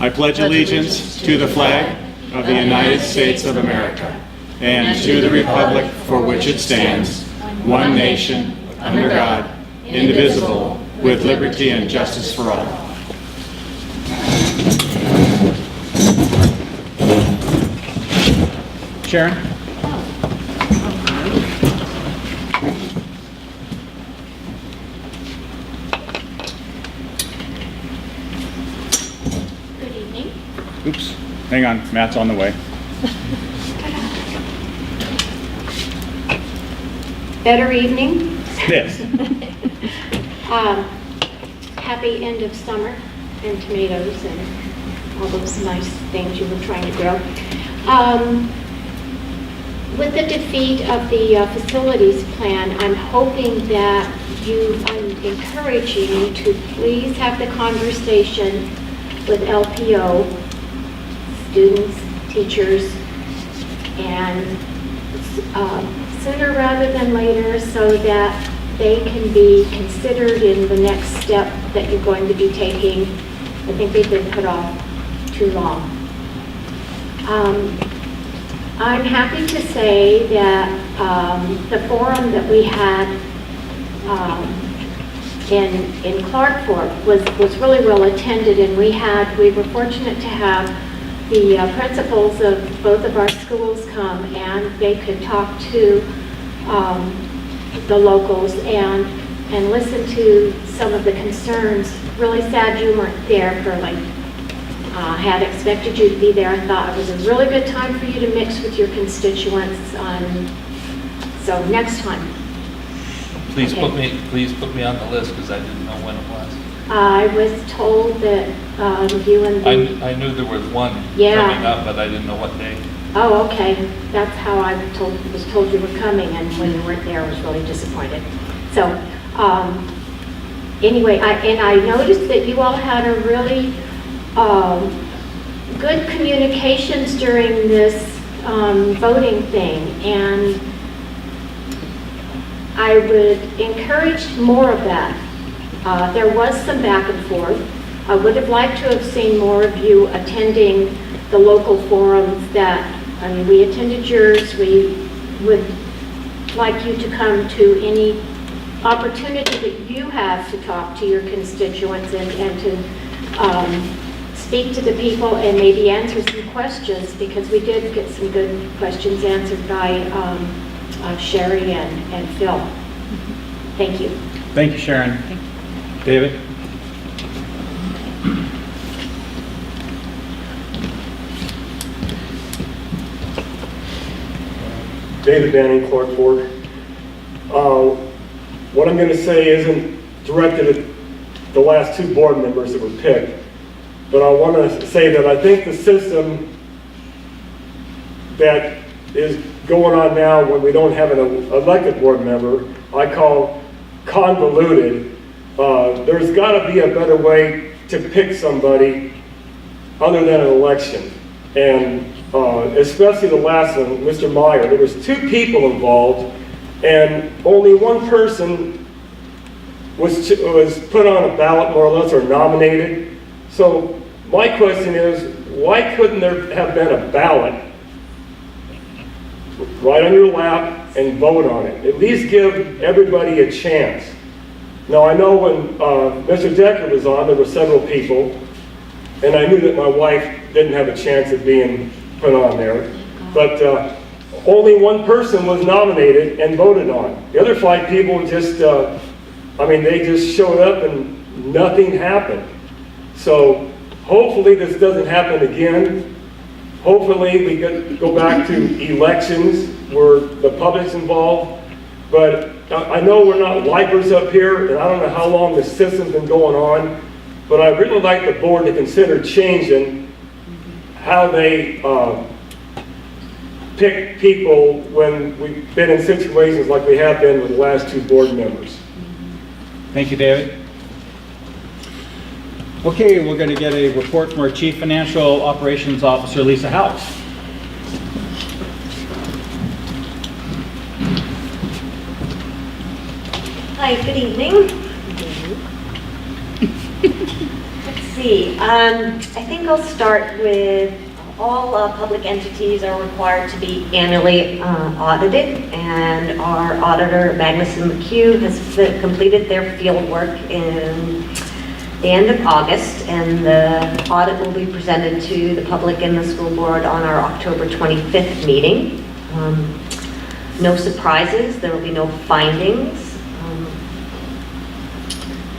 I pledge allegiance to the flag of the United States of America and to the republic for which it stands, one nation, under God, indivisible, with liberty and justice for all. Sharon? Good evening. Oops, hang on, Matt's on the way. Better evening. Yes. Happy end of summer and tomatoes and all those nice things you were trying to grow. With the defeat of the facilities plan, I'm hoping that I'm encouraging you to please have the conversation with LPO, students, teachers, and sooner rather than later so that they can be considered in the next step that you're going to be taking. I think they've been put off too long. I'm happy to say that the forum that we had in Clarkfork was really well attended, and we were fortunate to have the principals of both of our schools come, and they could talk to the locals and listen to some of the concerns. Really sad you weren't there, Curly. Had expected you to be there. I thought it was a really good time for you to mix with your constituents. So next time. Please Okay. put me on the list because I didn't know when it was. I was told that you and the... I knew there was one Yeah. coming up, but I didn't know what day. Oh, okay. That's how I was told you were coming, and when you weren't there, I was really disappointed. So, anyway, I noticed that you all had a really good communications during this voting thing, and I would encourage more of that. There was some back and forth. I would have liked to have seen more of you attending the local forums we attended yours. We would like you to come to any opportunity that you have to talk to your constituents and to speak to the people and maybe answer some questions, because we did get some good questions answered by Sherry and Phil. Thank you. Thank you, Sharon. David? David Banning, Clark Fork. What I'm going to say isn't directed at the last two board members that were picked, but I want to say that I think the system that is going on now when we don't have an elected board member, I call convoluted. There's got to be a better way to pick somebody other than an election. And especially the last one, Mr. Meyer, there was two people involved, and only one person was put on a ballot, more or less, or nominated. So my question is, why couldn't there have been a ballot right on your lap and vote on it? At least give everybody a chance. Now, I know when Mr. Decker was on, there were several people, and I knew that my wife didn't have a chance of being put on there, but only one person was nominated and voted on. The other 5 people just, they just showed up and nothing happened. So hopefully this doesn't happen again. Hopefully we go back to elections where the public's involved. But I know we're not lifers up here, and I don't know how long the system's been going on, but I really like the board to consider changing how they pick people when we've been in situations like we have been with the last 2 board members. Thank you, David. Okay, we're going to get a report from our Chief Financial Operations Officer, Lisa House. Hi, good evening. see. I think I'll start with all public entities are required to be annually audited, and our auditor, Magnuson McHugh, has completed their field work in the end of August, and the audit will be presented to the public and the school board on our October 25th meeting. No surprises, there will be no findings.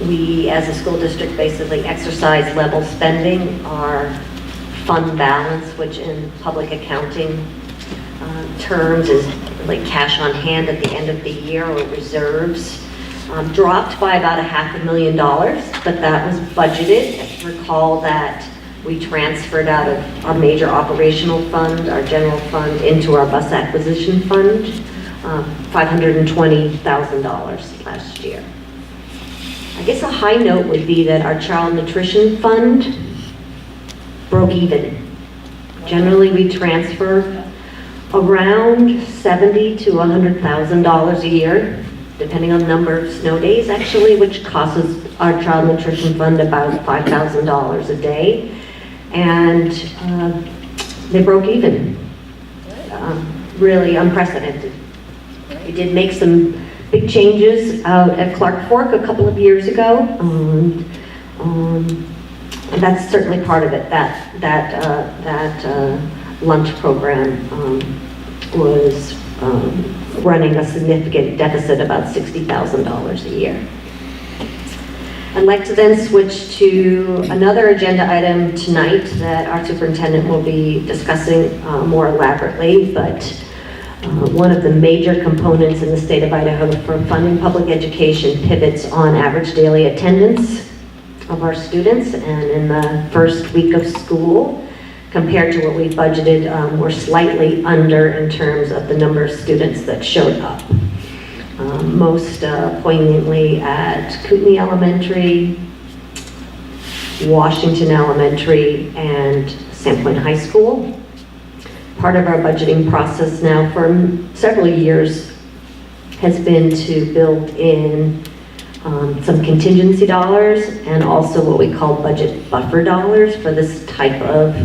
We, as a school district, basically exercise level spending. Our fund balance, which in public accounting terms is like cash on hand at the end of the year, or reserves, dropped by about $500,000, but that was budgeted. Recall that we transferred out of our major operational fund, our general fund, into our bus acquisition fund, $520,000 last year. I guess a high note would be that our child nutrition fund broke even. Generally, we transfer around $70,000 to $100,000 a year, depending on the number of snow days, actually, which costs our child nutrition fund about $5,000 a day. And they broke even. Really unprecedented. We did make some big changes out at Clark Fork a couple of years ago. And that's certainly part of it. That lunch program was running a significant deficit, about $60,000 a year. I'd like to then switch to another agenda item tonight that our superintendent will be discussing more elaborately, but one of the major components in the state of Idaho for funding public education pivots on average daily attendance of our students. And in the first week of school, compared to what we budgeted, we're slightly under in terms of the number of students that showed up. Most poignantly at Kootenai Elementary, Washington Elementary, and Sandpoint High School. Part of our budgeting process now for several years has been to build in some contingency dollars and also what we call budget buffer dollars for this type of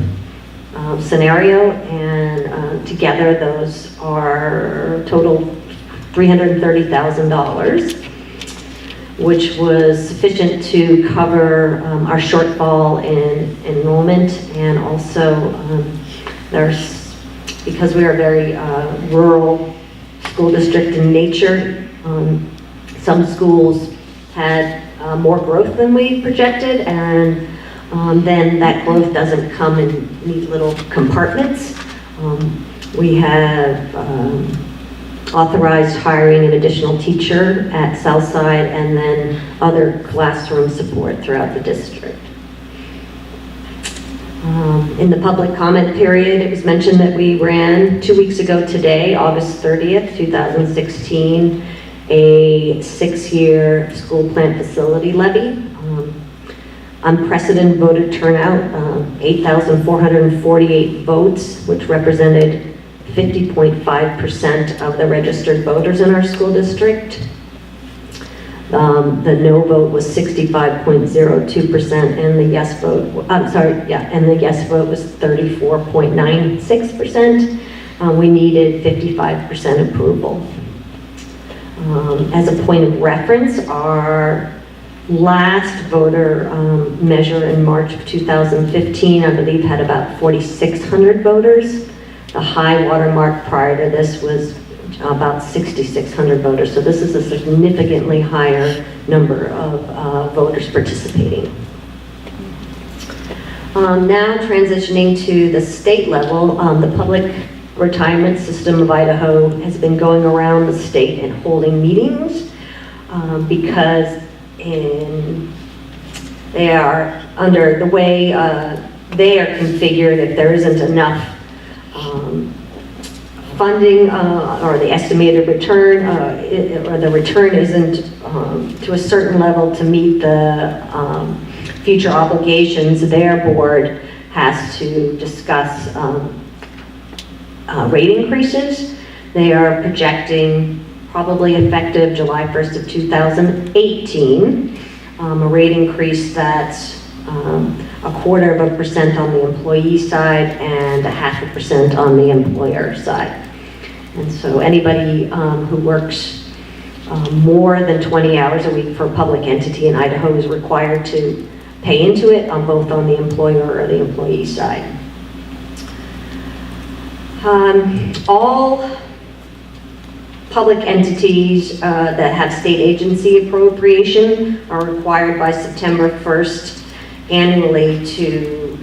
scenario, and together those are total $330,000, which was sufficient to cover our shortfall in enrollment, and also because we are a very rural school district in nature, some schools had more growth than we projected, and then that growth doesn't come in neat little compartments. We have authorized hiring an additional teacher at Southside, and then other classroom support throughout the district. In the public comment period, it was mentioned that we ran 2 weeks ago today, August 30th, 2016, a 6-year school plant facility levy. Unprecedented voter turnout, 8,448 votes, which represented 50.5% of the registered voters in our school district. The no vote was 65.02%, and the yes vote, and the yes vote was 34.96%. We needed 55% approval. As a point of reference, our last voter measure in March of 2015, I believe, had about 4,600 voters. The high watermark prior to this was about 6,600 voters. So this is a significantly higher number of voters participating. Now transitioning to the state level, the Public Retirement System of Idaho has been going around the state and holding meetings because they are under the way they are configured. If there isn't enough funding or the estimated return, or the return isn't to a certain level to meet the future obligations, their board has to discuss rate increases. They are projecting, probably effective July 1st of 2018, a rate increase that's 0.25% on the employee side and 0.5% on the employer side. And so anybody who works more than 20 hours a week for a public entity in Idaho is required to pay into it on both on the employer or the employee side. All public entities that have state agency appropriation are required by September 1st annually to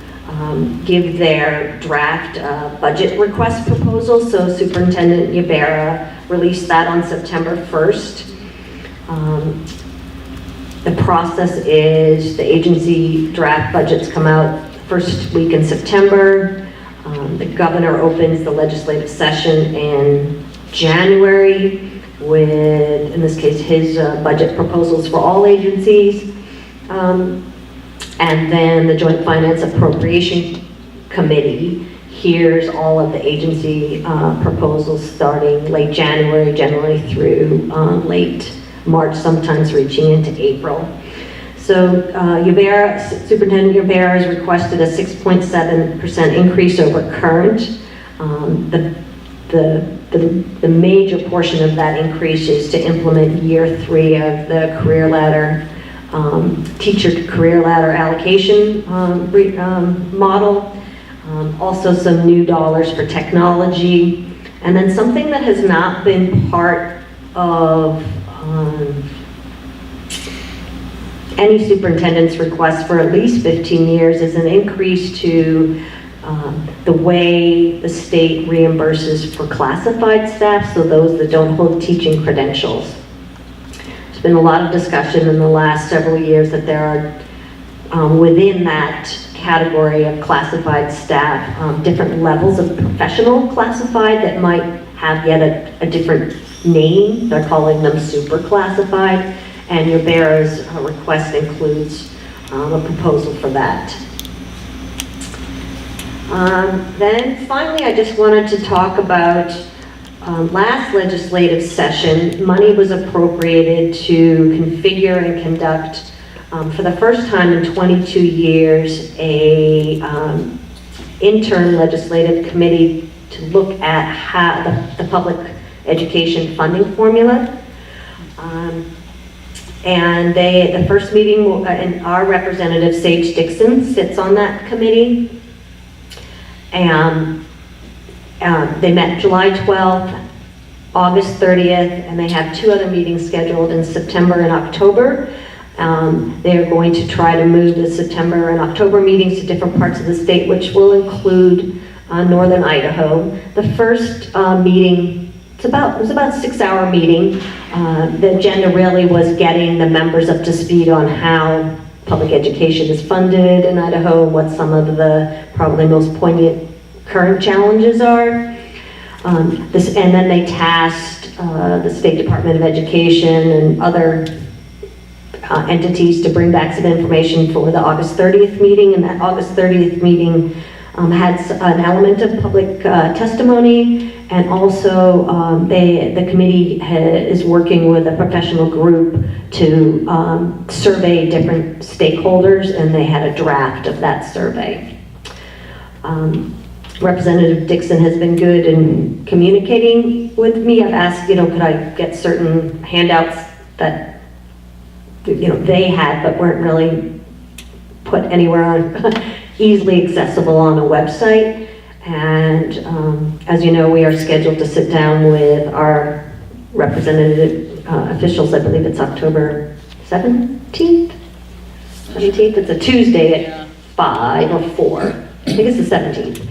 give their draft budget request proposal. So Superintendent Ybarra released that on September 1st. The process is the agency draft budgets come out first week in September. The governor opens the legislative session in January with, in this case, his budget proposals for all agencies. And then the Joint Finance Appropriation Committee hears all of the agency proposals starting late January, generally through late March, sometimes reaching into April. So Superintendent Ybarra has requested a 6.7% increase over current. The major portion of that increase is to implement year 3 of the career ladder, teacher career ladder allocation model. Also some new dollars for technology. And then something that has not been part of any superintendent's request for at least 15 years is an increase to the way the state reimburses for classified staff, so those that don't hold teaching credentials. There's been a lot of discussion in the last several years that there are, within that category of classified staff, different levels of professional classified that might have yet a different name. They're calling them super classified, and Ybarra's request includes a proposal for that. Then finally, I just wanted to talk about last legislative session. Money was appropriated to configure and conduct, for the first time in 22 years, a intern legislative committee to look at how the public education funding formula. And the first meeting, and our representative, Sage Dixon, sits on that committee. And they met July 12th, August 30th, and they have 2 other meetings scheduled in September and October. They are going to try to move the September and October meetings to different parts of the state, which will include northern Idaho. The first meeting, it was about a 6-hour meeting. The agenda really was getting the members up to speed on how public education is funded in Idaho, what some of the probably most poignant current challenges are. And then they tasked the State Department of Education and other entities to bring back some information for the August 30th meeting. And that August 30th meeting had an element of public testimony, and also the committee is working with a professional group to survey different stakeholders, and they had a draft of that survey. Representative Dixon has been good in communicating with me. I've asked, could I get certain handouts that, they had but weren't really put anywhere on easily accessible on a website. And as you know, we are scheduled to sit down with our representative officials. I believe it's October 17th? 17th, it's a Tuesday at 5 or 4. I think it's the 17th.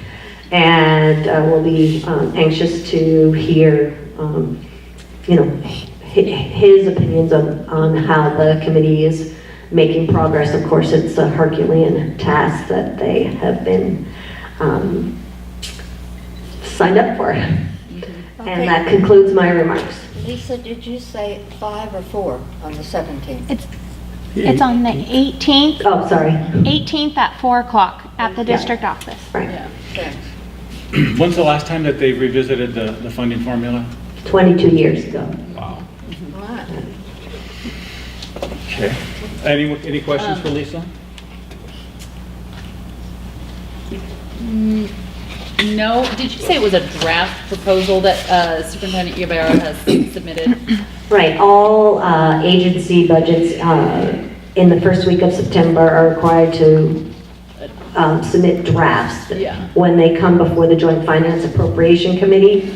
And we'll be anxious to hear, his opinions on how the committee is making progress. Of course, it's a Herculean task that they have been signed up for. And that concludes my remarks. Lisa, did you say 5 or 4 on the 17th? It's on the 18th, Oh, sorry. 18th at 4 o'clock at the district office. Right. Yeah, thanks. When's the last time that they've revisited the funding formula? 22 years ago. Wow. All right. Okay. Any questions for Lisa? No, did you say it was a draft proposal that Superintendent Ybarra has submitted? Right, all agency budgets in the first week of September are required to submit drafts. Yeah. When they come before the Joint Finance Appropriation Committee.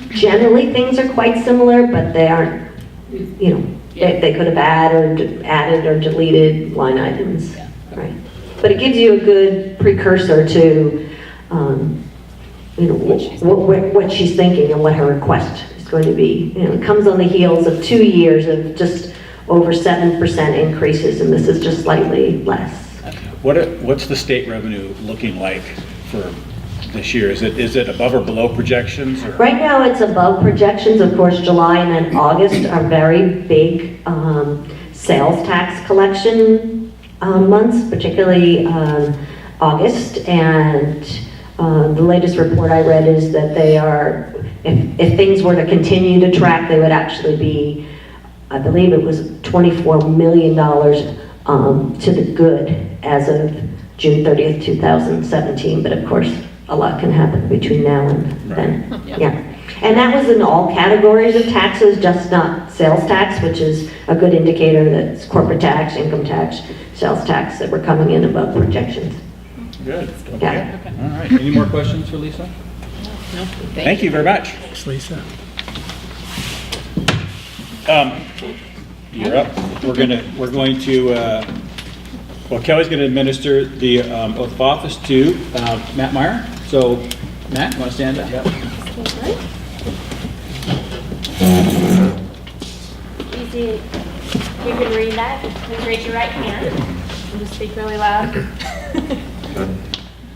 Generally, things are quite similar, but they aren't, you know, they could have added or deleted line items. Yeah. Right. But it gives you a good precursor to, you know, what she's thinking and what her request is going to be. You know, it comes on the heels of 2 years of just over 7% increases, and this is just slightly less. What's the state revenue looking like for this year? Is it above or below projections? Or? Right now, it's above projections. Of course, July and then August are very big sales tax collection months, particularly August. And the latest report I read is that they are, if things were to continue to track, they would actually be, I believe it was $24 million to the good as of June 30th, 2017. But of course, a lot can happen between now and then. Yeah. Yeah. And that was in all categories of taxes, just not sales tax, which is a good indicator that it's corporate tax, income tax, sales tax that were coming in above projections. Good. Okay. Yeah. All right. Any more questions for Lisa? No? Thank you very much. Thanks, Lisa. You're up. We're going to, well, Kelly's going to administer the oath of office to Matt Meyer. So, Matt, you want to stand up? Yep. Easy. You can read that. Please raise your right hand and just speak really loud.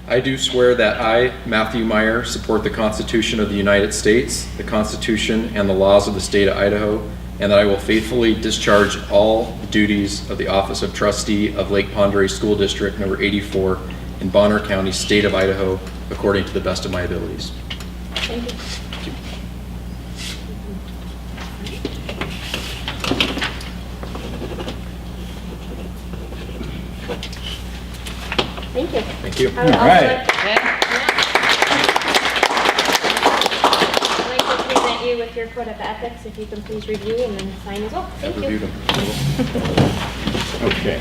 I do swear that I, Matthew Meyer, support the Constitution of the United States, the Constitution and the laws of the state of Idaho, and that I will faithfully discharge all the duties of the office of trustee of Lake Pend Oreille School District number 84 in Bonner County, state of Idaho, according to the best of my abilities. Thank you. Thank you. Thank you. I would All also right. like- I'd like to present you with your code of ethics, if you can please review and then sign as well. Thank I've you. reviewed them. Okay.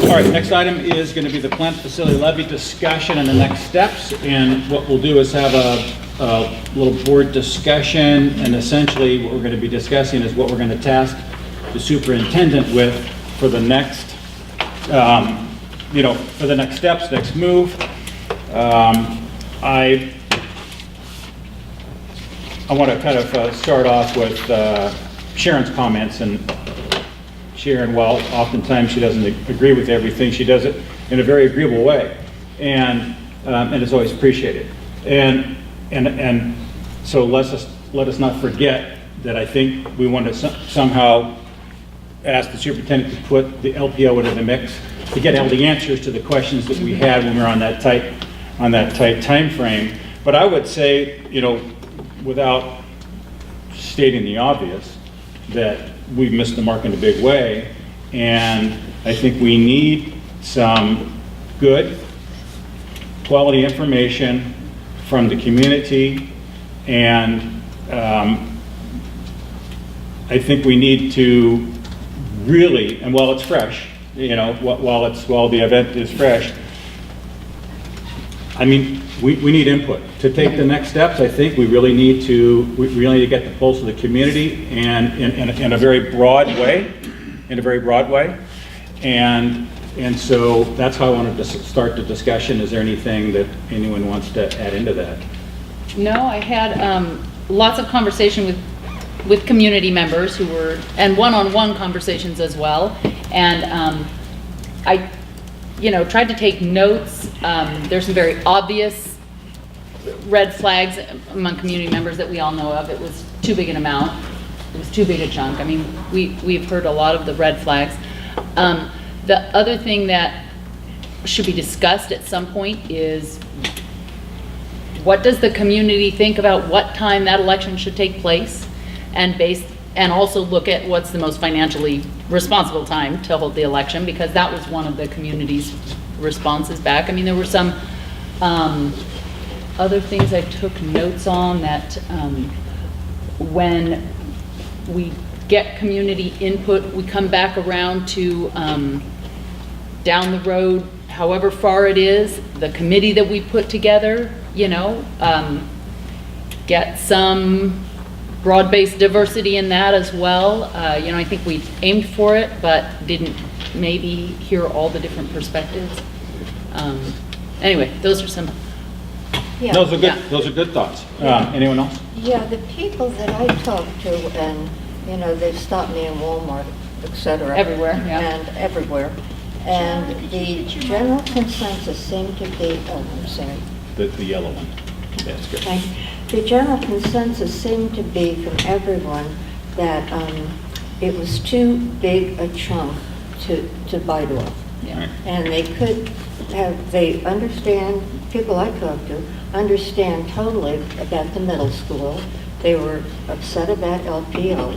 All right, next item is going to be the plant facility levy discussion and the next steps. And what we'll do is have a little board discussion, and essentially what we're going to be discussing is what we're going to task the superintendent with for the next, for the next steps, next move. I want to kind of start off with Sharon's comments. And Sharon, while oftentimes she doesn't agree with everything, she does it in a very agreeable way, and is always appreciated. And so let us not forget that I think we want to somehow ask the superintendent to put the LPO into the mix to get all the answers to the questions that we had when we were on that tight time frame. But I would say, without stating the obvious, that we've missed the mark in a big way, and I think we need some good quality information from the community, and I think we need to really, and while it's fresh, while the event is fresh, I mean, we need input. To take the next steps, I think we really need to get the pulse of the community, and in a very broad way, And so that's how I wanted to start the discussion. Is there anything that anyone wants to add into that? No, I had lots of conversation with community members who were, and one-on-one conversations as well. And I tried to take notes. There's some very obvious red flags among community members that we all know of. It was too big an amount. It was too big a chunk. I mean, we've heard a lot of the red flags. The other thing that should be discussed at some point is, what does the community think about what time that election should take place, and also look at what's the most financially responsible time to hold the election, because that was one of the community's responses back. I mean, there were some other things I took notes on that when we get community input, we come back around to down the road, however far it is, the committee that we put together, you know, get some broad-based diversity in that as well. You know, I think we aimed for it, but didn't maybe hear all the different perspectives. Anyway, those are some. Yeah. Those are good, Yeah. those are good thoughts. Anyone else? Yeah, the people that I talked to, and, you know, they stopped me in Walmart, et cetera. Everywhere, yeah. And everywhere. And the general consensus seemed to be, oh, I'm sorry. The yellow one. That's good. Okay. The general consensus seemed to be from everyone that it was too big a chunk to bite off. Yeah. And they could have, they understand, people I talked to, understand totally about the middle school. They were upset about LPO,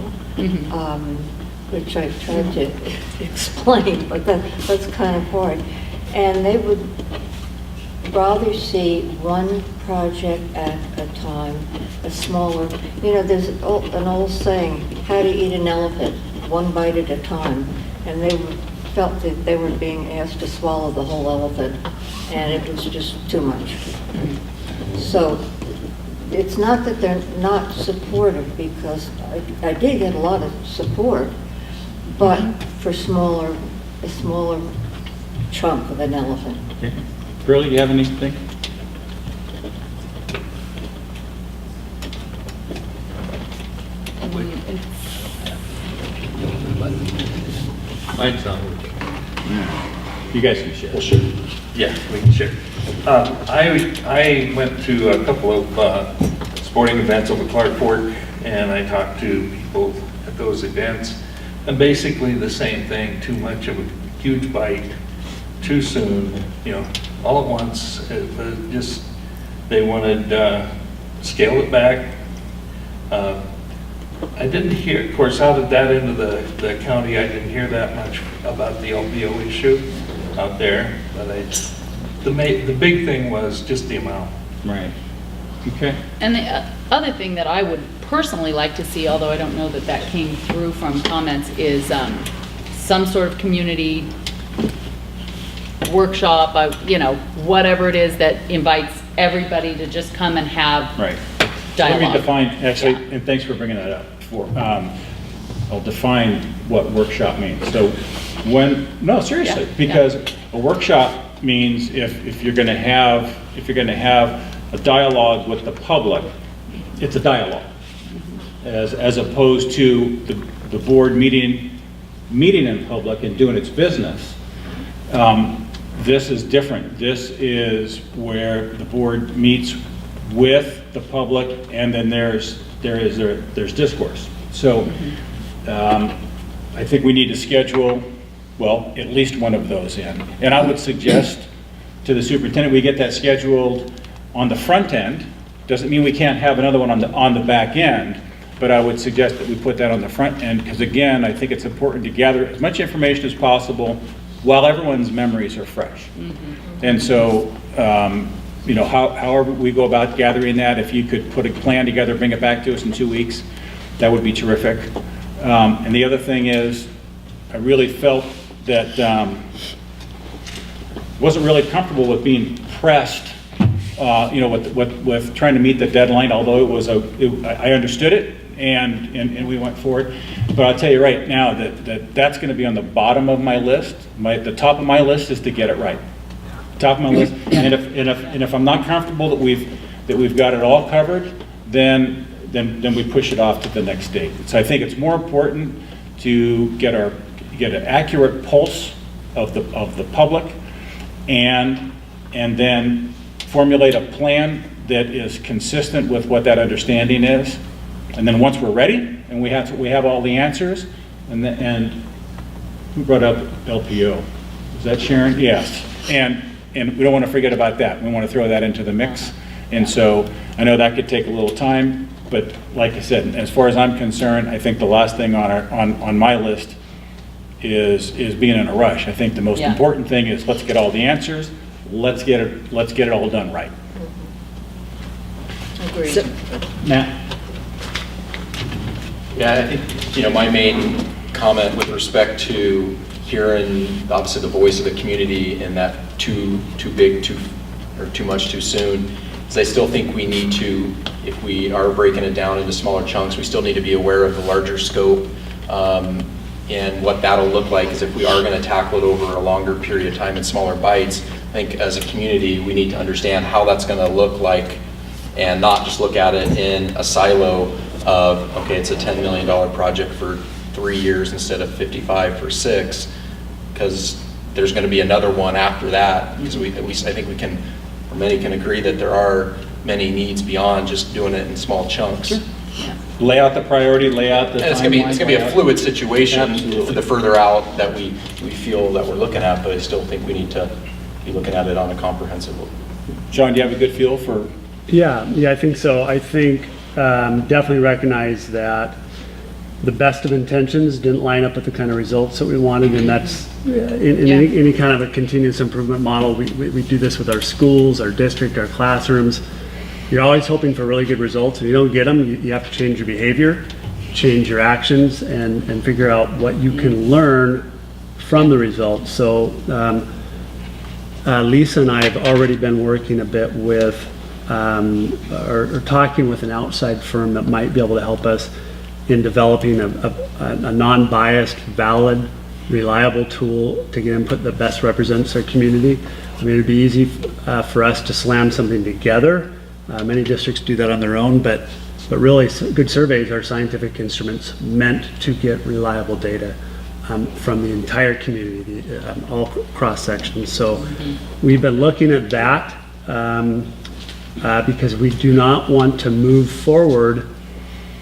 which I tried to explain, but that's kind of hard. And they would rather see one project at a time, a smaller, you know, there's an old saying, how to eat an elephant, one bite at a time. And they felt that they were being asked to swallow the whole elephant, and it was just too much. So it's not that they're not supportive, because I did get a lot of support, but for a smaller chunk of an elephant. Okay. Curly, do you have anything? Mine's on. You guys can share. Yeah, we can share. I went to a couple of sporting events over Clarkport, and I talked to people at those events, and basically the same thing, too much of a huge bite, too soon, you know, all at once. It was just, they wanted scale it back. I didn't hear, of course, out of that end of the county, I didn't hear that much about the LPO issue out there, but the big thing was just the amount. Right. Okay. And the other thing that I would personally like to see, although I don't know that that came through from comments, is some sort of community workshop, you know, whatever it is that invites everybody to just come and have Right. dialogue. Let me define, actually, Yeah. and thanks for bringing that up. I'll define what workshop means. So no, seriously, Yeah, because a workshop means if you're going to have a dialogue with the public, it's a dialogue, as opposed to the board meeting in public and doing its business. This is different. This is where the board meets with the public, and then there's discourse. So I think we need to schedule, well, at least one of those in. And I would suggest to the superintendent we get that scheduled on the front end. Doesn't mean we can't have another one on the back end, but I would suggest that we put that on the front end, because again, I think it's important to gather as much information as possible while everyone's memories are fresh. And so, you know, however we go about gathering that, if you could put a plan together, bring it back to us in 2 weeks, that would be terrific. And the other thing is, I really felt that wasn't really comfortable with being pressed, you know, with trying to meet the deadline, although I understood it and we went forward. But I'll tell you right now that's going to be on the bottom of my list. The top of my list is to get it right. Top of my list. And if I'm not comfortable that we've got it all covered, then we push it off to the next date. So I think it's more important to get an accurate pulse of the public, and then formulate a plan that is consistent with what that understanding is. And then once we're ready and we have all the answers, and who brought up LPO? Is that Sharon? Yes. And we don't want to forget about that. We want to throw that into the mix. And so I know that could take a little time, but like I said, as far as I'm concerned, I think the last thing on my list is being in a rush. I think the most Yeah. important thing is let's get all the answers, let's get it all done right. Agreed. So- Matt? Yeah, I think, my main comment with respect to hearing, obviously, the voice of the community and that too big, or too much too soon, is I still think we need to, if we are breaking it down into smaller chunks, we still need to be aware of the larger scope. And what that'll look like is if we are going to tackle it over a longer period of time in smaller bites, I think as a community, we need to understand how that's going to look like and not just look at it in a silo of, okay, it's a $10 million project for 3 years instead of 55 for 6, because there's going to be another one after that, because I think we can, or many can agree that there are many needs beyond just doing it in small chunks. Lay out the priority, lay out the And it's timeline. gonna be a fluid situation Absolutely. the further out that we feel that we're looking at, but I still think we need to be looking at it on a comprehensive level. John, do you have a good feel for? Yeah, I think so. I think definitely recognize that the best of intentions didn't line up with the kind of results that we wanted, and that's in any kind of a continuous improvement model. We do this with our schools, our district, our classrooms. You're always hoping for really good results. If you don't get them, you have to change your behavior, change your actions, and figure out what you can learn from the results. So Lisa and I have already been working a bit with, or talking with an outside firm that might be able to help us in developing a non-biased, valid, reliable tool to get input that best represents our community. I mean, it'd be easy for us to slam something together. Many districts do that on their own, but really good surveys are scientific instruments meant to get reliable data from the entire community, all cross sections. So we've been looking at that because we do not want to move forward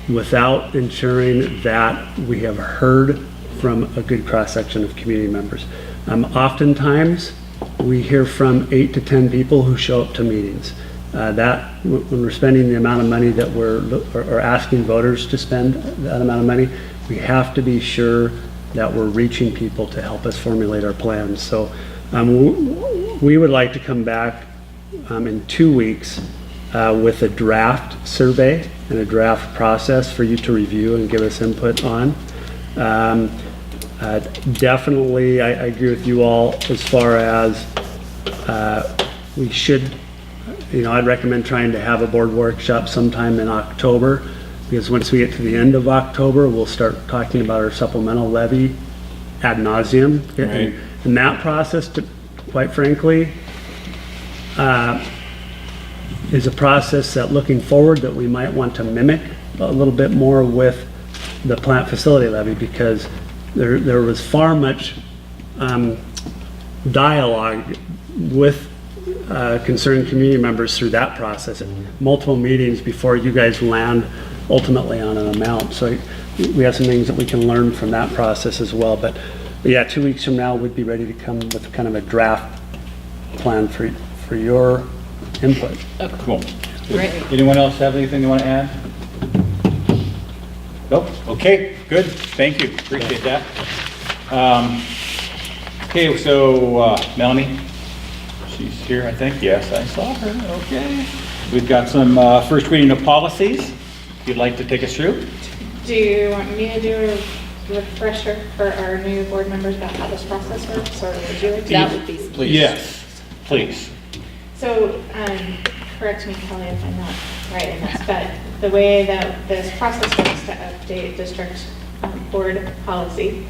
without ensuring that we have heard from a good cross-section of community members. Oftentimes, we hear from 8 to 10 people who show up to meetings. When we're spending the amount of money that or asking voters to spend that amount of money, we have to be sure that we're reaching people to help us formulate our plans. So we would like to come back in 2 weeks with a draft survey and a draft process for you to review and give us input on. Definitely, I agree with you all as far as we should, I'd recommend trying to have a board workshop sometime in October, because once we get to the end of October, we'll start talking about our supplemental levy ad nauseum. Right. And that process, quite frankly, is a process that looking forward that we might want to mimic a little bit more with the plant facility levy, because there was far much dialogue with concerned community members through that process, and multiple meetings before you guys land ultimately on an amount. So we have some things that we can learn from that process as well. But yeah, 2 weeks from now, we'd be ready to come with kind of a draft plan for your input. Cool. Great. Anyone else have anything they want to add? Nope. Okay, good. Thank you. Appreciate that. Okay, so Melanie, she's here, I think. Yes, I saw her. Okay. We've got some first reading of policies. If you'd like to take us through. Do you want me to do a refresher for our new board members about how this process works, or would you like to? That would be, Please. Yes, please. So, correct me, Kelly, if I'm not right in this, but the way that this process works to update district board policy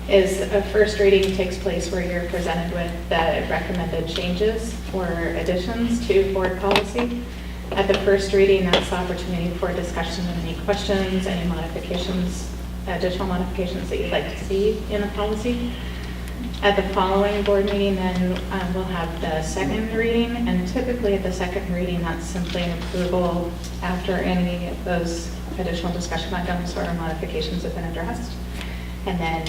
is a first reading takes place where you're presented with the recommended changes or additions to board policy. At the first reading, that's the opportunity for discussion of any questions, any modifications, additional modifications that you'd like to see in the policy. At the following board meeting, then we'll have the second reading, and typically at the second reading, that's simply an approval after any of those additional discussion items or modifications have been addressed. And then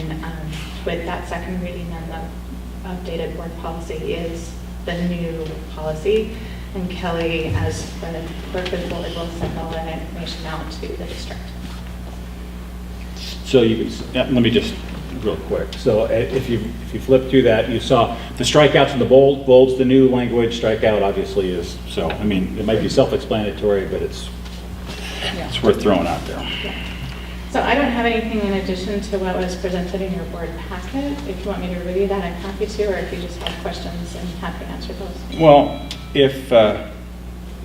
with that second reading, then the updated board policy is the new policy, and Kelly, as the clerk of the board, will send all that information out to the district. So let me just real quick. So if you flip through that, you saw the strikeouts in the bold's the new language, strikeout obviously is, so, I mean, it might be self-explanatory, but it's worth throwing out there. So I don't have anything in addition to what was presented in your board packet. If you want me to review that, I'm happy to, or if you just have questions, I'm happy to answer those. Well, if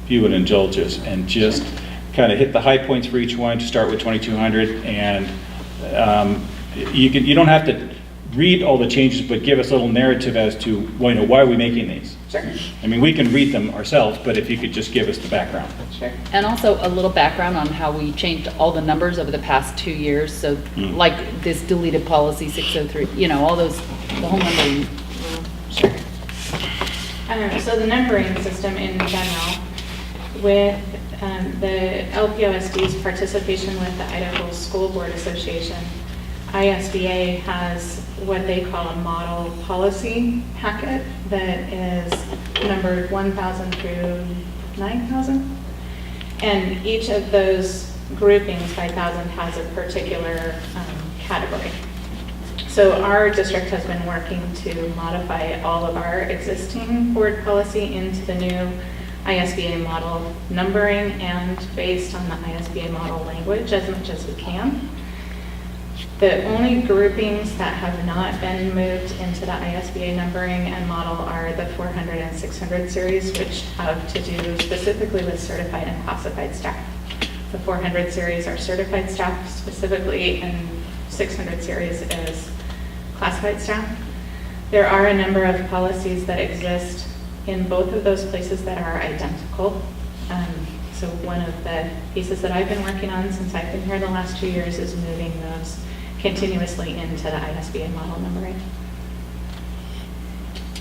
you would indulge us and just kind of hit the high points for each one, to start with 2200, and you don't have to read all the changes, but give us a little narrative as to, well, why are we making these? Sure. I mean, we can read them ourselves, but if you could just give us the background. Sure. And also a little background on how we changed all the numbers over the past 2 years. So like this deleted policy 603, all those, the whole numbering. Sure. So the numbering system in general, with the LPOSD's participation with the Idaho School Board Association, ISBA has what they call a model policy packet that is numbered 1,000 through 9,000. And each of those groupings by 1,000 has a particular category. So our district has been working to modify all of our existing board policy into the new ISBA model numbering and based on the ISBA model language as much as we can. The only groupings that have not been moved into the ISBA numbering and model are the 400 and 600 series, which have to do specifically with certified and classified staff. The 400 series are certified staff specifically, and 600 series is classified staff. There are a number of policies that exist in both of those places that are identical. So one of the pieces that I've been working on since I've been here the last 2 years is moving those continuously into the ISBA model numbering.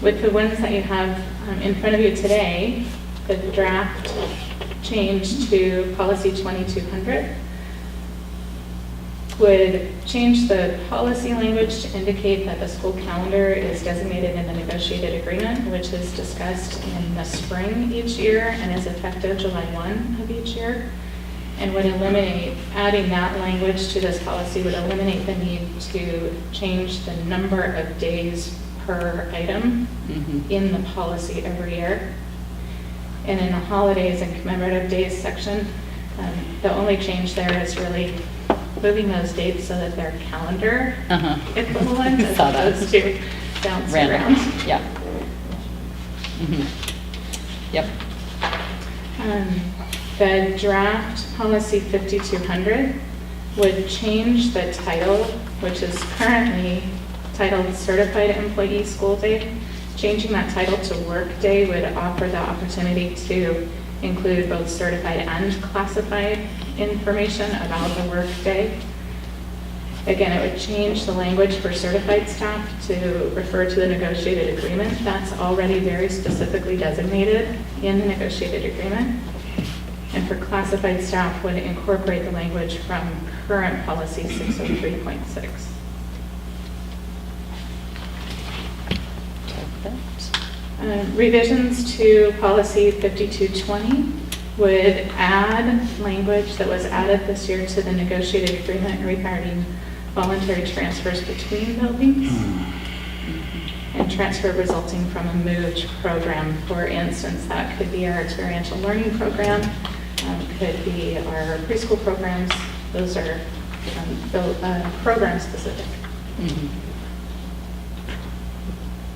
With the ones that you have in front of you today, the draft change to policy 2200 would change the policy language to indicate that the school calendar is designated in the negotiated agreement, which is discussed in the spring each year and is effective July 1 of each year. And would eliminate, adding that language to this policy would eliminate the need to change the number of days per item in the policy every year. And in the holidays and commemorative days section, the only change there is really moving those dates so that they're calendar equivalent as opposed to bounce around. Yeah. Yep. The draft policy 5200 would change the title, which is currently titled Certified Employee School Day. Changing that title to Work Day would offer the opportunity to include both certified and classified information about the work day. Again, it would change the language for certified staff to refer to the negotiated agreement. That's already very specifically designated in the negotiated agreement. And for classified staff would incorporate the language from current policy 603.6. Revisions to policy 5220 would add language that was added this year to the negotiated agreement regarding voluntary transfers between buildings and transfer resulting from a moved program. For instance, that could be our experiential learning program, could be our preschool programs. Those are program specific.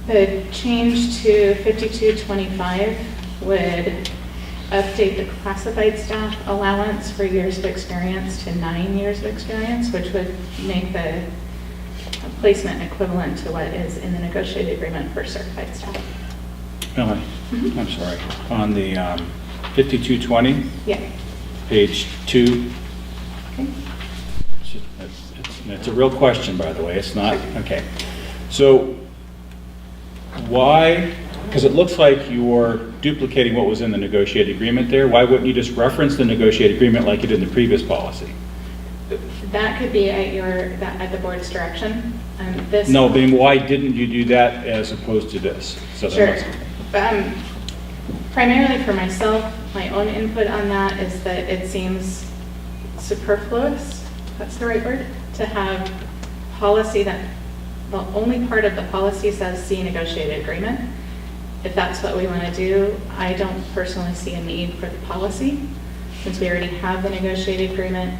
The change to 5225 would update the classified staff allowance for years of experience to 9 years of experience, which would make the placement equivalent to what is in the negotiated agreement for certified staff. Melanie, I'm sorry. On the 5220, Yeah. page 2, Okay. it's a real question, by the way. It's not, okay. So why, because it looks like you're duplicating what was in the negotiated agreement there. Why wouldn't you just reference the negotiated agreement like you did in the previous policy? That could be at the board's direction. This. No, but why didn't you do that as opposed to this? So Sure. Primarily for myself, my own input on that is that it seems superfluous, that's the right word, to have policy that the only part of the policy says see negotiated agreement. If that's what we want to do, I don't personally see a need for the policy, since we already have the negotiated agreement.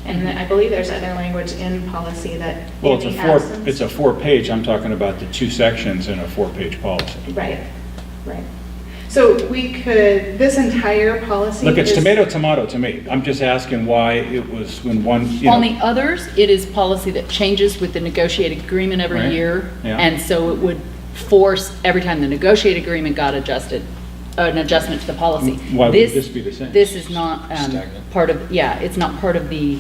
And I believe there's other language in policy that Well, in the it's absence. a 4-page, I'm talking about the 2 sections in a 4-page policy. Right, right. So we could, this entire policy Look, it's is- tomato, to me. I'm just asking why it was when one, you On know. the others, it is policy that changes with the negotiated agreement every Right. year. Yeah. And so it would force, every time the negotiated agreement got adjusted, an adjustment to the policy. Why would this be the same? This is not Stagnant. part of, yeah, it's not part of the,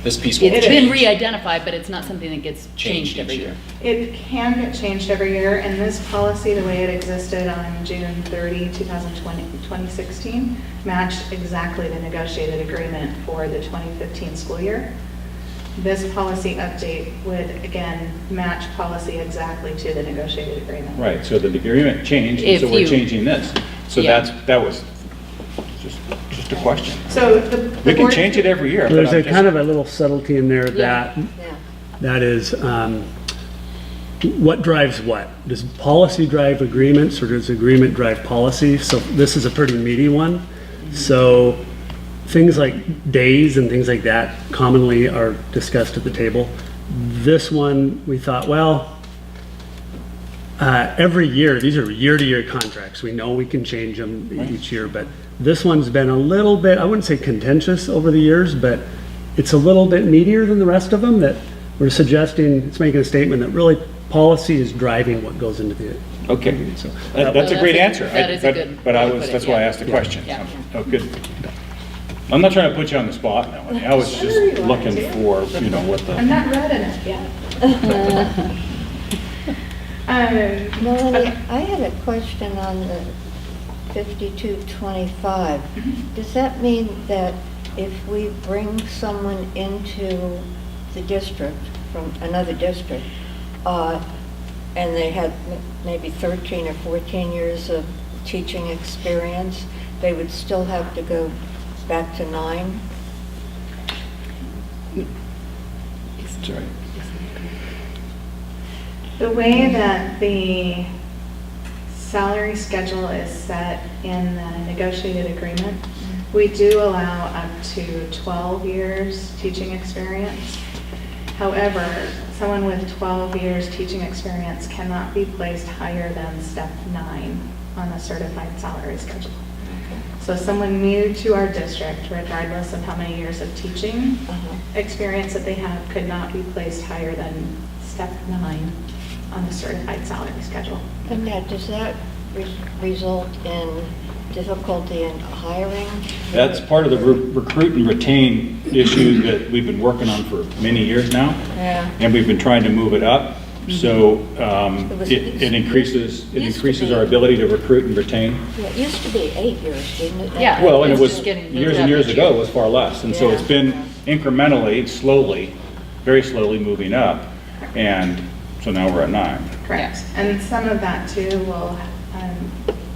This piece will it's been change. re-identified, but it's not something that gets Changed changed every each year. It can get changed every year, and this policy, the way it existed on June 30, 2016, matched exactly the negotiated agreement for the 2015 school year. This policy update would, again, match policy exactly to the negotiated agreement. Right, so the agreement changed, and If so we're you- changing this. So Yeah. that was just a question. So the We can board- change it every year, but There's I'm a just. kind of a little subtlety in there Yeah. that is, what drives what? Does policy drive agreements, or does agreement drive policy? So this is a pretty meaty one. So things like days and things like that commonly are discussed at the table. This one, we thought, well, every year, these are year-to-year contracts. We know we can change them each year, but this one's been a little bit, I wouldn't say contentious over the years, but it's a little bit meatier than the rest of them, that we're suggesting, it's making a statement that really policy is driving what goes into the. Okay, So that's a great answer. That is a good But I way to was, put it, that's why I yeah. asked the question. Yeah. Oh, good. I'm not trying to put you on the spot, Melanie. I was Sure just you are, looking too. for, you know, what I'm the, not read in it yet. Melanie, I had a question on the 5225. Does that mean that if we bring someone into the district from another district, and they had maybe 13 or 14 years of teaching experience, they would still have to go back to 9? sorry. The way that the salary schedule is set in the negotiated agreement, we do allow up to 12 years teaching experience. However, someone with 12 years teaching experience cannot be placed higher than step 9 on the certified salary schedule. So someone new to our district, regardless of how many years of teaching experience that they have, could not be placed higher than step 9 on the certified salary schedule. And now, does that result in difficulty in hiring? That's part of the recruit and retain issue that we've been working on for many years now. Yeah. And we've been trying to move it up. So It it increases used to be- our ability to recruit and retain. Yeah, it used to be 8 years, didn't it? Yeah. Well, and it It's was just getting moved years up and years each ago, year. it was far less. And so it's Yeah. been incrementally, slowly, very slowly moving up. And so now we're at 9. Correct. And some of that too will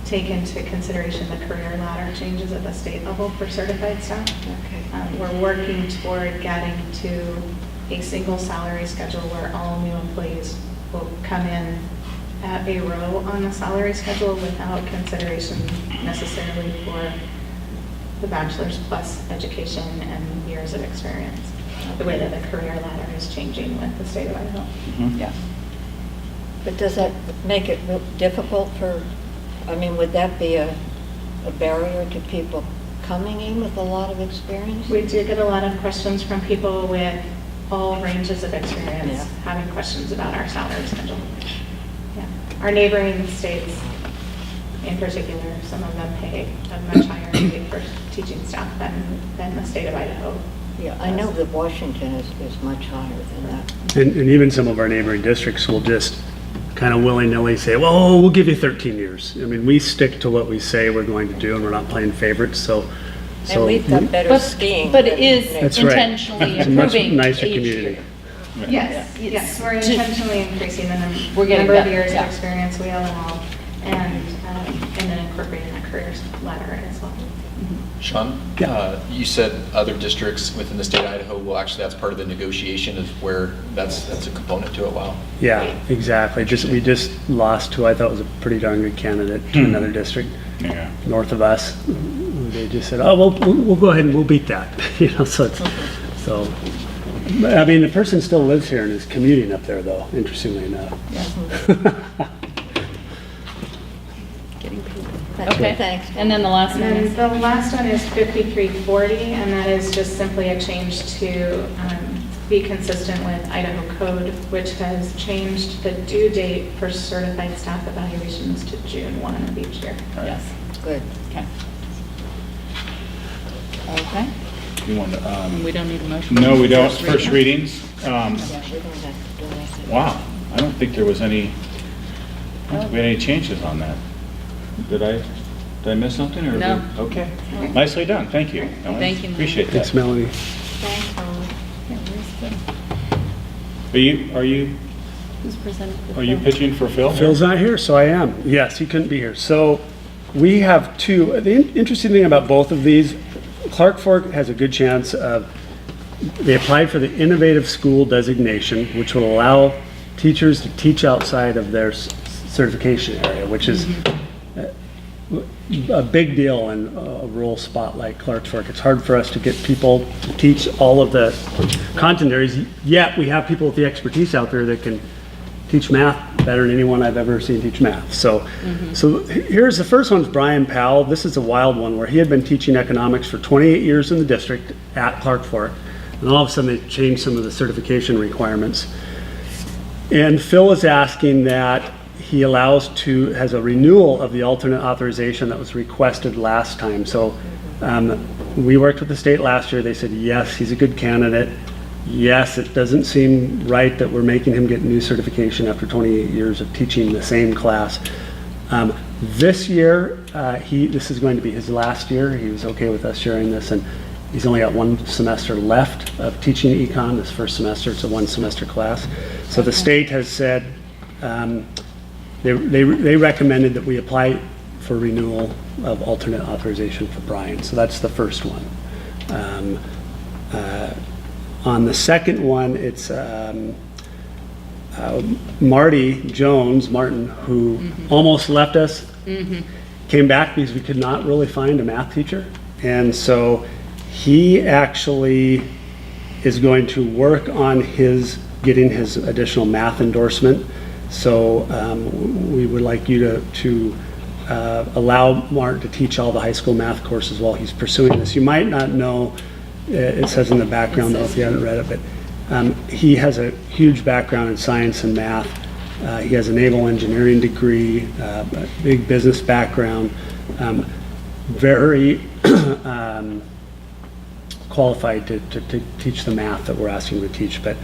take into consideration the career ladder changes at the state level for certified staff. Okay. We're working toward getting to a single salary schedule where all new employees will come in at a row on the salary schedule without consideration necessarily for the bachelor's plus education and years of experience. The way that the career ladder is changing with the state of Idaho. Yeah. But does that make it real difficult for, I mean, would that be a barrier to people coming in with a lot of experience? We do get a lot of questions from people with all ranges of experience, Yeah. having questions about our salary schedule. Yeah. Our neighboring states, in particular, some of them pay a much higher rate for teaching staff than the state of Idaho. Yeah, I know that Washington is much higher than that. And even some of our neighboring districts will just kind of willy-nilly say, well, we'll give you 13 years. I mean, we stick to what we say we're going to do, and we're not playing favorites, so. And we've got better skiing. But it than is That's right. intentionally It's a much improving nicer each community. year. Yes, Yeah. yes, we're To- intentionally increasing the We're getting number of better, years of yeah. experience we allow, and then incorporating that career ladder as well. Sean, you said other districts within the state of Idaho, well, actually, that's part of the negotiation is where that's a component to it, wow. Yeah, exactly. We just lost who I thought was a pretty darn good candidate to another district Yeah. north of us. They just said, oh, we'll go ahead and we'll beat that. So I mean, the person still lives here and is commuting up there though, interestingly enough. Okay, Thanks. and then the last And one then is, the last one is 5340, and that is just simply a change to be consistent with Idaho code, which has changed the due date for certified staff evaluations to June 1 of each year. yes, Good. okay. Okay, You want to, and we don't need a motion? no, we don't. First First reading. readings. Yeah, we don't have to do anything. Wow, I don't think there was any, we had any changes on that. Did I miss something or? No. Okay, nicely done, thank you. Melanie. Thank you, Melanie. Appreciate Thanks, that. Melanie. Thanks, Tom. Yeah, where's Are you Who's presented? for Are you Phil? pitching for Phil? Phil's not here, so I am. Yes, he couldn't be here. So we have two. The interesting thing about both of these, Clark Fork has a good chance of, they applied for the innovative school designation, which will allow teachers to teach outside of their certification area, which is a big deal in a rural spot like Clark Fork. It's hard for us to get people to teach all of the content areas, yet we have people with the expertise out there that can teach math better than anyone I've ever seen teach math. So here's the first one's Brian Powell. This is a wild one where he had been teaching economics for 28 years in the district at Clark Fork, and all of a sudden they changed some of the certification requirements. And Phil is asking that he has a renewal of the alternate authorization that was requested last time. So we worked with the state last year. They said, yes, he's a good candidate. Yes, it doesn't seem right that we're making him get new certification after 28 years of teaching the same class. This year, this is going to be his last year. He was okay with us sharing this, and he's only got one semester left of teaching econ. This first semester, it's a one semester class. So the state has said, they recommended that we apply for renewal of alternate authorization for Brian. So that's the first one. On the second one, it's Martin, who almost left us, came back because we could not really find a math teacher. And so he actually is going to work on getting his additional math endorsement. So we would like you to allow Martin to teach all the high school math courses while he's pursuing this. You might not know, it says in the background though if you haven't read it, but he has a huge background in science and math. He has a naval engineering degree, a big business background, very qualified to teach the math that we're asking him to teach. But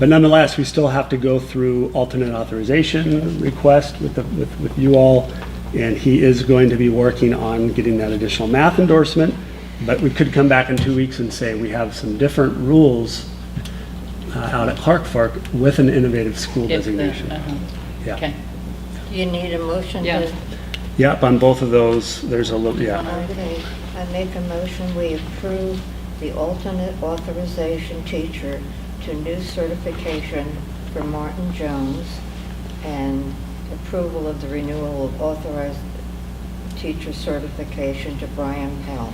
nonetheless, we still have to go through alternate authorization request with you all, and he is going to be working on getting that additional math endorsement. But we could come back in 2 weeks and say we have some different rules out at Clark Fork with an innovative school designation. Yeah. Okay. Do you need a motion Yeah. to? Yep, on both of those, there's a little, yeah. Okay, I make a motion, we approve the alternate authorization teacher to new certification for Martin Jones and approval of the renewal of authorized teacher certification to Brian Powell.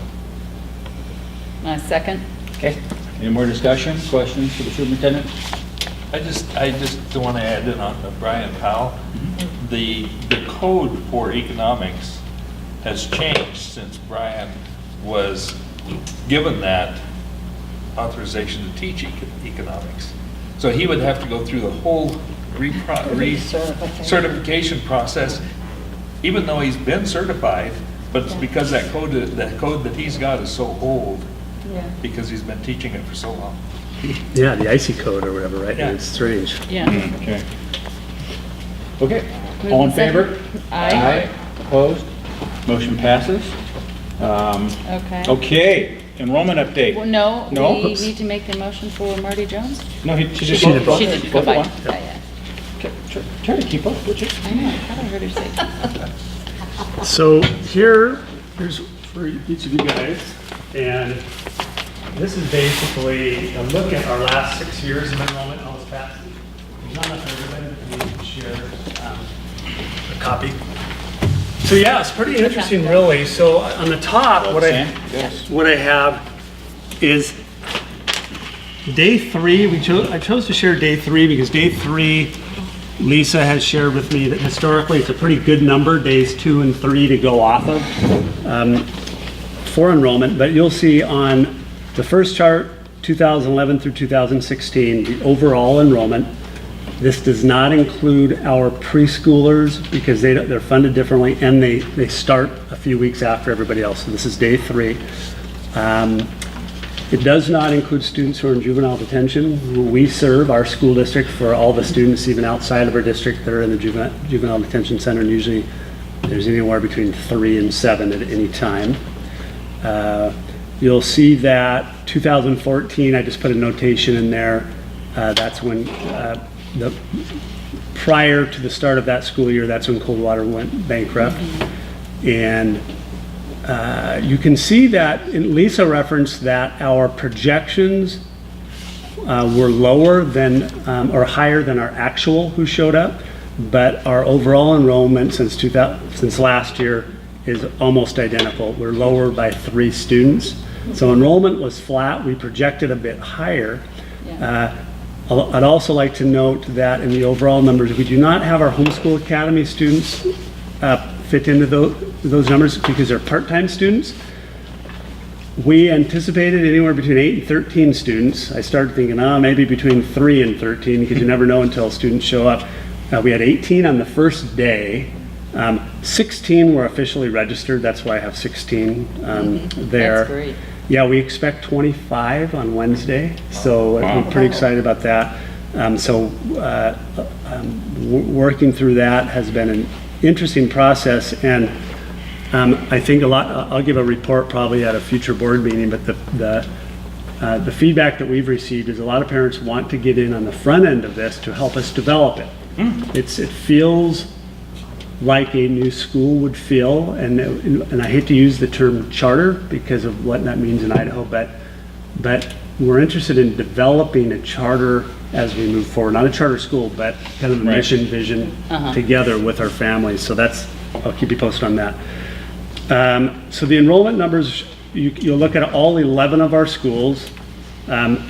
Second? Okay, any more discussion, questions for the superintendent? I just want to add in on Brian Powell. The code for economics has changed since Brian was given that authorization to teach economics. So he would have to go through the whole certification process, even though he's been certified, but it's because that code that he's got is so old, because he's been teaching it for so long. Yeah, the IC code or whatever, right? Yeah. It's strange. Yeah. Okay. Okay, all in favor? Aye. Opposed? Motion passes. Okay. Okay, enrollment update. Well, no, No? we Oops. need to make the motion for Marty Jones? No, she just. She did both. She did, Both at fine. once? Yeah. Okay, try to keep up, would you? I know, I thought I heard her say. So here's for each of you guys. And this is basically a look at our last 6 years of enrollment. I'll just pass. There's not enough for everybody, but we can share a copy. So yeah, it's pretty interesting, really. So on the top, what I have is day 3. I chose to share day 3 because day 3, Lisa has shared with me that historically it's a pretty good number, days 2 and 3 to go off of for enrollment. But you'll see on the first chart, 2011 through 2016, the overall enrollment. This does not include our preschoolers because they're funded differently, and they start a few weeks after everybody else. So this is day 3. It does not include students who are in juvenile detention, who we serve, our school district, for all the students even outside of our district that are in the juvenile detention center. And usually there's anywhere between 3 and 7 at any time. You'll see that 2014, I just put a notation in there. That's when, prior to the start of that school year, that's when Coldwater went bankrupt. And you can see that, and Lisa referenced that our projections were lower than, or higher than our actual who showed up, but our overall enrollment since last year is almost identical. We're lower by 3 students. So enrollment was flat. We projected a bit higher. I'd also like to note that in the overall numbers, we do not have our homeschool academy students fit into those numbers because they're part-time students. We anticipated anywhere between 8 and 13 students. I started thinking, maybe between 3 and 13 because you never know until students show up. We had 18 on the first day. 16 were officially registered. That's why I have 16 there. That's great. Yeah, we expect 25 on Wednesday, so we're pretty excited about that. Working through that has been an interesting process, and I think I'll give a report probably at a future board meeting, but the feedback that we've received is a lot of parents want to get in on the front end of this to help us develop it. It feels like a new school would feel, and I hate to use the term charter because of what that means in Idaho, but we're interested in developing a charter as we move forward. Not a charter school, but kind of a mission, vision together with our families. So I'll keep you posted on that. So the enrollment numbers, you'll look at all 11 of our schools.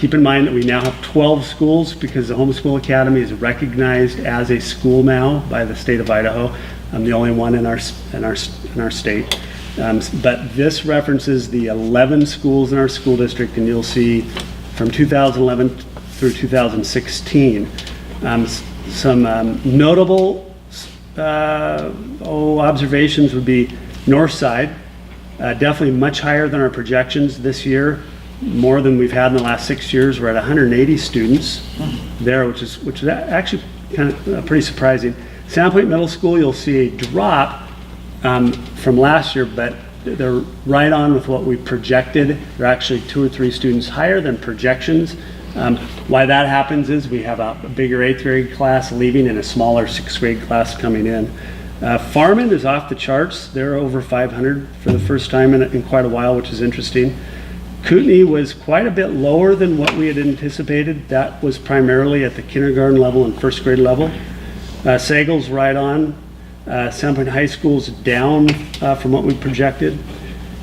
Keep in mind that we now have 12 schools because the Homeschool Academy is recognized as a school now by the state of Idaho. I'm the only one in our state. But this references the 11 schools in our school district, and you'll see from 2011 through 2016 some notable observations would be Northside, definitely much higher than our projections this year, more than we've had in the last 6 years. We're at 180 students there, which is actually kind of pretty surprising. Sandpoint Middle School, you'll see a drop from last year, but they're right on with what we projected. They're actually 2 or 3 students higher than projections. Why that happens is we have a bigger 8th grade class leaving and a smaller 6th grade class coming in. Farming is off the charts. They're over 500 for the first time in quite a while, which is interesting. Kootenai was quite a bit lower than what we had anticipated. That was primarily at the kindergarten level and 1st grade level. Sagal's right on. Sandpoint High School's down from what we projected.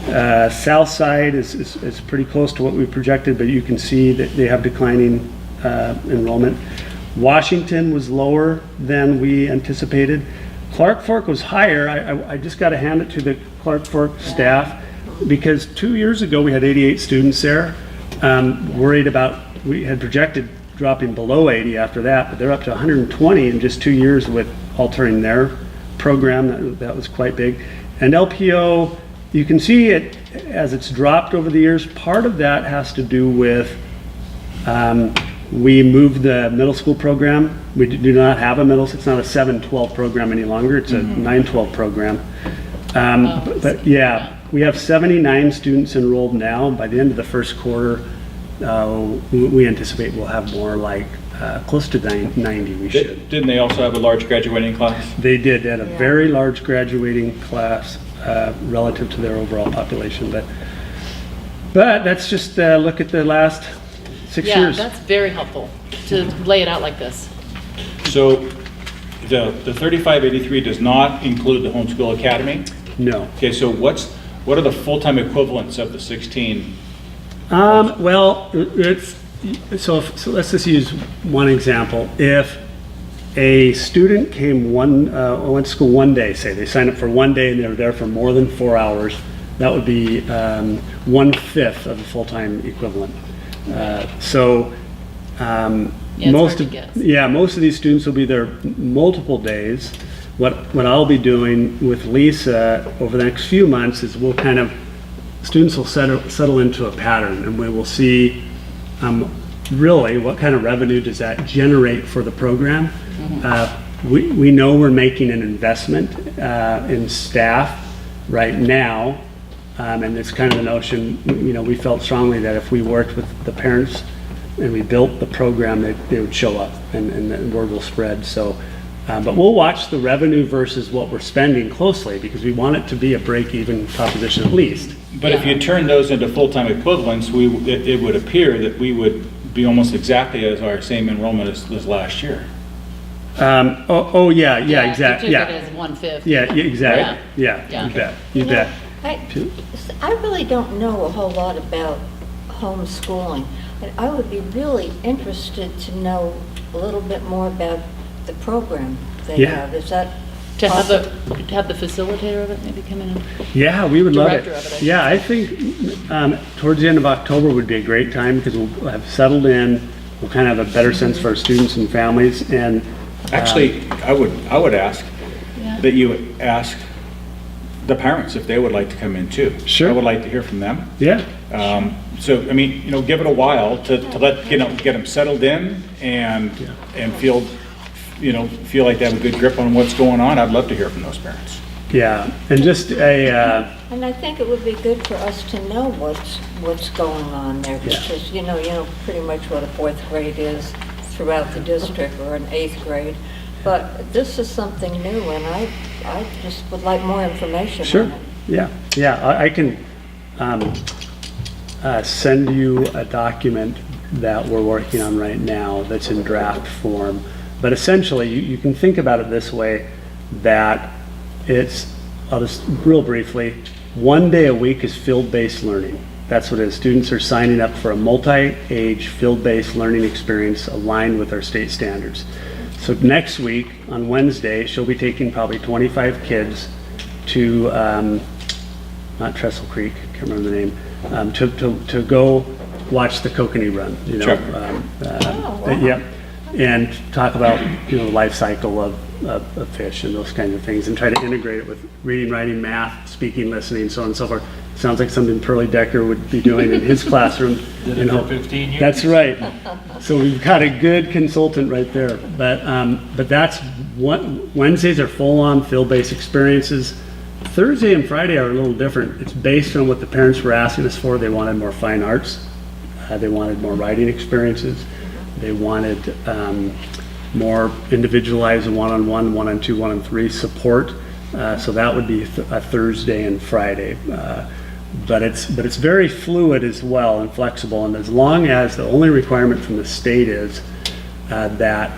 Southside is pretty close to what we projected, but you can see that they have declining enrollment. Washington was lower than we anticipated. Clark Fork was higher. I just got to hand it to the Clark Fork staff because 2 years ago we had 88 students there. We had projected dropping below 80 after that, but they're up to 120 in just 2 years with altering their program. That was quite big. And LPO, you can see it as it's dropped over the years. Part of that has to do with we moved the middle school program. We do not have it's not a 7-12 program any longer. It's a 9-12 program. But yeah, we have 79 students enrolled now. By the end of the first quarter, we anticipate we'll have more like close to 90 we should. Didn't they also have a large graduating class? They did. They had a very large graduating class. relative to their overall population. But that's just look at the last 6 Yeah, years. that's very helpful to lay it out like this. So the 3583 does not include the homeschool academy? No. Okay, so what are the full-time equivalents of the 16? Well, so let's just use one example. If a student went to school one day, say they signed up for one day and they were there for more than 4 hours, that would be 1/5 of the full-time equivalent. it's Most hard to of, guess. yeah, most of these students will be there multiple days. What I'll be doing with Lisa over the next few months is students will settle into a pattern, and we will see really what kind of revenue does that generate for the program. We know we're making an investment in staff right now, and it's kind of the notion, we felt strongly that if we worked with the parents and we built the program, they would show up and the word will spread. So, but we'll watch the revenue versus what we're spending closely, because we want it to be a break-even proposition at least. But if you turn those into full-time equivalents, it would appear that we would be almost exactly as our same enrollment as last year. Yeah, exactly, You yeah. took it as 1/5. Yeah, exactly, yeah, Yeah. you bet. I really don't know a whole lot about homeschooling, and I would be really interested to know a little bit more about the program they Yeah. have. Is that To have possible? the facilitator of it maybe come in and. Yeah, we would love it. Director of it, I should Yeah, I think towards the end of October would be a great time, because we'll have settled in, we'll kind of have a better sense for our students and families, and Actually, I would ask Yeah. that you ask the parents if they would like to come in too. Sure. I would like to hear from them. yeah, So, I mean, give it a while to let, get them settled in and feel like they have a good grip on what's going on. I'd love to hear from those parents. yeah, and just And I think it would be good for us to know what's going on there, Yeah. because, you know pretty much what a fourth grade is throughout the district, or an eighth grade. But this is something new, and I just would like more information sure, on it. yeah, I can send you a document that we're working on right now that's in draft form. But essentially, you can think about it this way, that I'll just real briefly, 1 day a week is field-based learning. That's what it is. Students are signing up for a multi-age field-based learning experience aligned with our state standards. So next week, on Wednesday, she'll be taking probably 25 kids to, not Trestle Creek, can't remember the name, to go watch the kokanee run, Sure. Yep, and talk about, life cycle of fish and those kinds of things, and try to integrate it with reading, writing, math, speaking, listening, so on and so forth. Sounds like something Pearlie Decker would be doing in his classroom. Did it for 15 years. That's right. So we've got a good consultant right there. But that's Wednesdays are full-on field-based experiences. Thursday and Friday are a little different. It's based on what the parents were asking us for. They wanted more fine arts. They wanted more writing experiences. They wanted more individualized one-on-one, one-on-two, one-on-three support. So that would be a Thursday and Friday. But it's very fluid as well and flexible. And as long as the only requirement from the state is that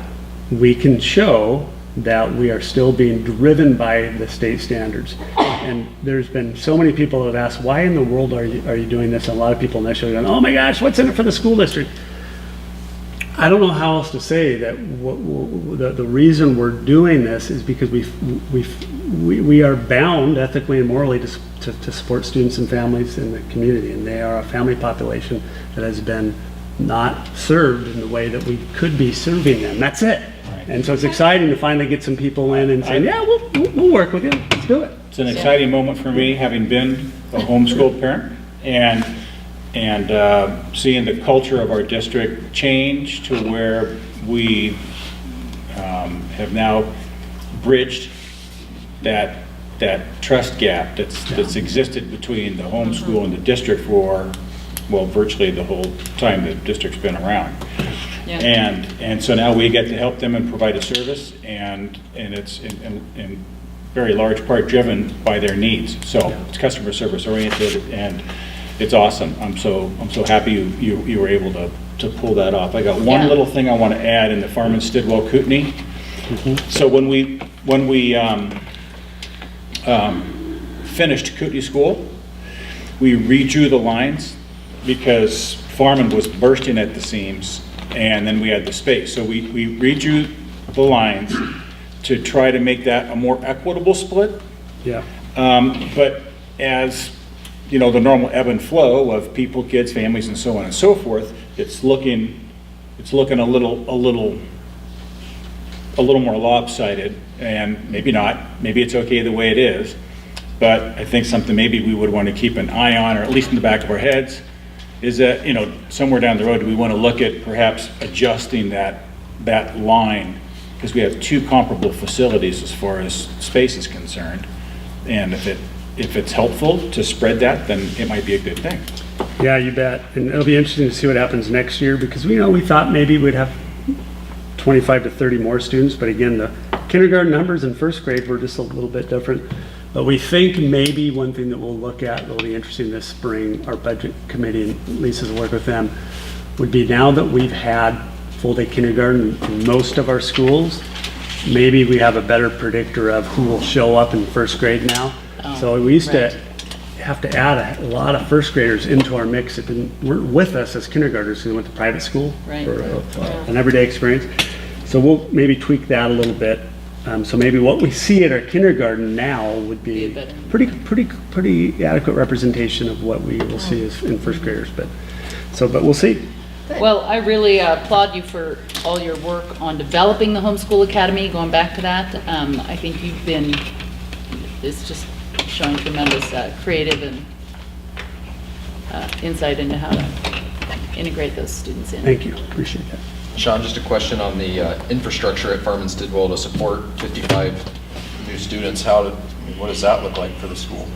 we can show that we are still being driven by the state standards. And there's been so many people that have asked, why in the world are you doing this? And a lot of people initially going, oh my gosh, what's in it for the school district? I don't know how else to say that the reason we're doing this is because we are bound ethically and morally to support students and families in the community, and they are a family population that has been not served in the way that we could be serving them. That's it. And so it's exciting to finally get some people in and saying, yeah, we'll work with you. Let's do it. It's an exciting moment for me, having been a homeschool parent, and seeing the culture of our district change to where we have now bridged that trust gap that's existed between the homeschool and the district for, well, virtually the whole time the district's been around. Yeah. And so now we get to help them and provide a service, and it's and very large part driven by their needs. So it's customer service oriented, and it's awesome. I'm so happy you were able to pull that off. I got one Yeah. little thing I want to add in the Farman Stidwell Kootenai. So when we finished Kootenai School, we redrew the lines because Farman was bursting at the seams, and then we had the space. So we redrew the lines to try to make that a more equitable split. Yeah. But as, you know, the normal ebb and flow of people, kids, families, and so on and so forth, it's looking a little more lopsided, and maybe not. Maybe it's okay the way it is. But I think something maybe we would want to keep an eye on, or at least in the back of our heads, is that, you know, somewhere down the road, we want to look at perhaps adjusting that line, because we have two comparable facilities as far as space is concerned. And if it's helpful to spread that, then it might be a good thing. Yeah, you bet. And it'll be interesting to see what happens next year, because we thought maybe we'd have 25 to 30 more students, but again, the kindergarten numbers in first grade were just a little bit different. But we think maybe one thing that we'll look at, that'll be interesting this spring, our budget committee and Lisa's work with them, would be now that we've had full-day kindergarten in most of our schools, maybe we have a better predictor of who will show up in first grade now. So we used to have to add a lot of first graders into our mix that weren't with us as kindergartners because they went to private school Right. for an everyday experience. So we'll maybe tweak that a little bit. So maybe what we see at our kindergarten now would be better. pretty adequate representation of what we will see as in first graders. But we'll see. Well, I really applaud you for all your work on developing the Homeschool Academy, going back to that. I think it's just showing tremendous creative and insight into how to integrate those students in. Thank you. Appreciate that. Sean, just a question on the infrastructure at Farman Stidwell to support 55 new students. What does that look like for the school?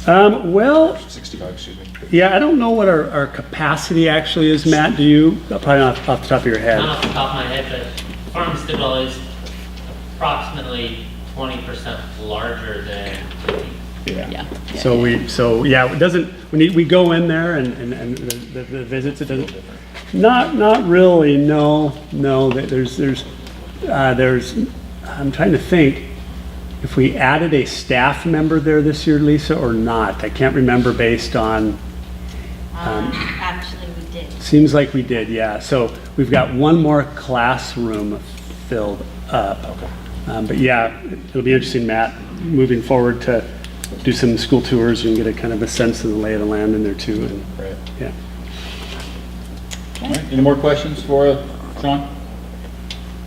Well, 65, excuse me. yeah, I don't know what our capacity actually is, Matt. Do you? Probably not off the top of your head. Not off the top of my head, but Farman Stidwell is approximately 20% larger than Yeah. So it doesn't, we go in there and the visits, it doesn't, not really, no, there's, I'm trying to think if we added a staff member there this year, Lisa, or not. I can't remember based on, Actually, we did. seems like we did, yeah. So we've got one more classroom filled up. But yeah, it'll be interesting, Matt, moving forward to do some school tours and get a kind of a sense of the lay of the land in there too. And Right. yeah. All right, any more questions for Sean?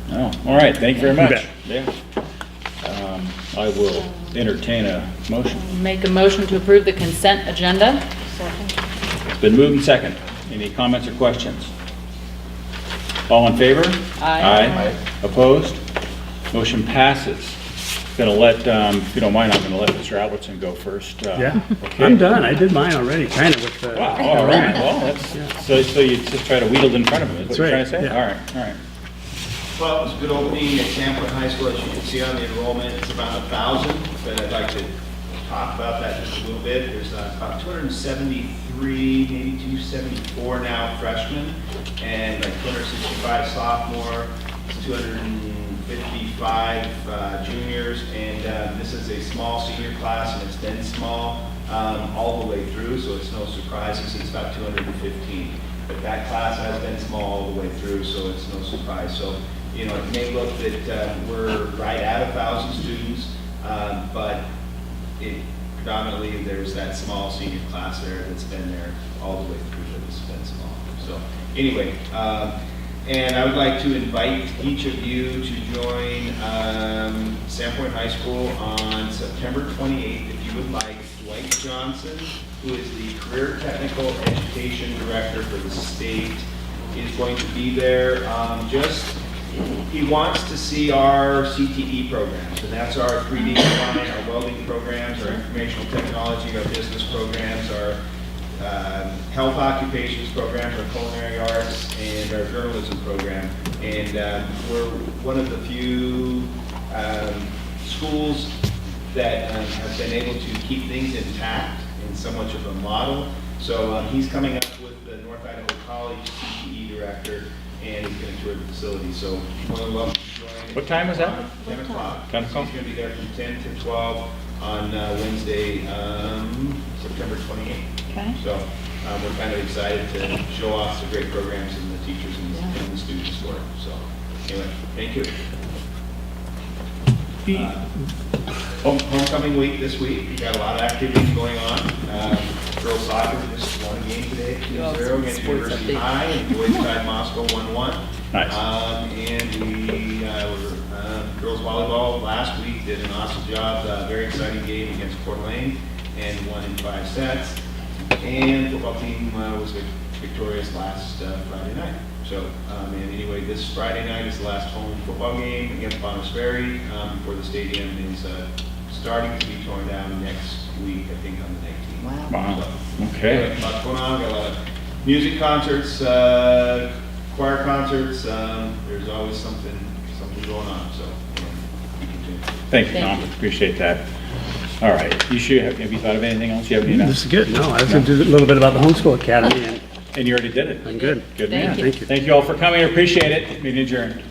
No, all right, thank you very much. bet. Yeah. I will entertain a motion. Make a motion to approve the consent agenda. It's been moved and second. Any comments or questions? All in favor? Aye. Opposed? Motion passes. Gonna let, if you don't mind, I'm gonna let Mr. Albertson go first. Yeah, Okay. I'm done. I did mine already, kind of with the. Wow, all right, well, that's, so you just try to wheedle in front of him, is what That's you're right, trying to say? yeah. All right. Well, it was a good opening at Sanford High School. As you can see on the enrollment, it's about 1,000, but I'd like to talk about that just a little bit. There's about 273, maybe 274 now freshmen, and like 265 sophomore, 255 juniors, and this is a small senior class, and it's been small all the way through, so it's no surprises. It's about 215. But that class has been small all the way through, so it's no surprise. So, you know, it may look that we're right at 1,000 students, but predominantly there's that small senior class there that's been there all the way through, that it's been small. So anyway, and I would like to invite each of you to join Sandpoint High School on September 28th, if you would like. Dwight Johnson, who is the Career Technical Education Director for the state, is going to be there. He wants to see our CTE programs, and that's our 3D design, our welding programs, our informational technology, our business programs, our health occupations programs, our culinary arts, and our journalism program. And we're one of the few schools that have been able to keep things intact in so much of a model. So he's coming up with the North Idaho College CTE director, and he's going to tour the facility. So more than welcome to join. What time was that? 10 o'clock. 10 o'clock? He's going to be there from 10 to 12 on Wednesday, September 28th. Okay. So we're kind of excited to show off the great programs and the teachers and the students for it. So anyway, thank you. Homecoming week this week. We got a lot of activities going on. Girls soccer just won a game today, 2-0 against University High, and boys tied Moscow 1-1. Nice. And we were girls volleyball last week did an awesome job. Very exciting game against Coeur d'Alene and won in 5 sets. And football team was victorious last Friday night. So, and anyway, this Friday night is the last home football game against Bonus Ferry before the stadium is starting to be torn down next week, I think on the 19th. Wow. Wow, So, okay. anyway, lots going on. Got a lot of music concerts, choir concerts. There's always something going on. So, you know, Thank you, Tom, appreciate that. All right, have you thought of anything else? You have any? This is good. No, I was going to do a little bit about the homeschool academy, and And you already did it. I'm good. Good man. Thank you. Thank you. Thank you all for coming, I appreciate it. Meeting adjourned.